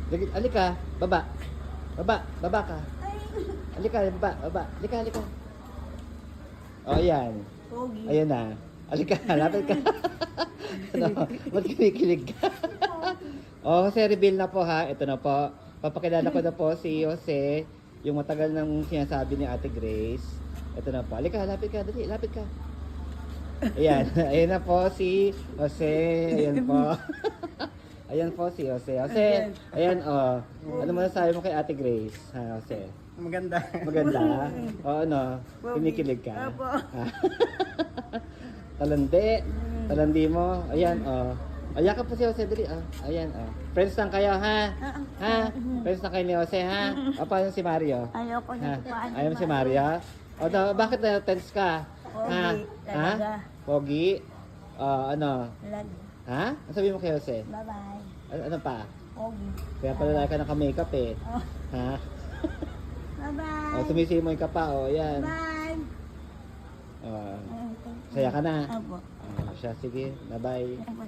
Alika, baba. Baba ka. Alika, baba. Alika. O, ayan. Pogi. Ayan na. Alika, lapit ka. Ano, ba't kinikilig ka? O, Jose, reveal na po ha. Ito na po. Papakilala ko na po si Jose, yung matagal nang sinasabi ni Ate Grace. Ito na po. Alika, lapit ka. Dali, lapit ka. Ayan. Ayan na po si Jose. Ayan po. Ayan po si Jose. Jose, ayan o. Ano masasabi mo kay Ate Grace? Ha, Jose? Maganda. Maganda? O ano? Kinikilig ka? Opo. Talandi. Talandi mo. Ayan o. Ayan ka po si Jose. Dali Ayan o. Friends lang kayo ha? Ha? Friends lang kayo ni Jose ha? O paano si Mario? Ayoko Ha? na tupaan. Ayaw mo si Mario? O bakit na tense ka? Ha? Pogi, Ha? talaga. Pogi? Ano? Lag. Ha? Ano sabi mo kay Jose? Bye-bye. Ano pa? Pogi. Kaya pala lagi ka naka-makeup eh. Oh. Ha? Bye-bye. Sumisimoy ka pa, yan. Bye. Saya ka na. Opo. Siya, sige. Bye-bye. Opo.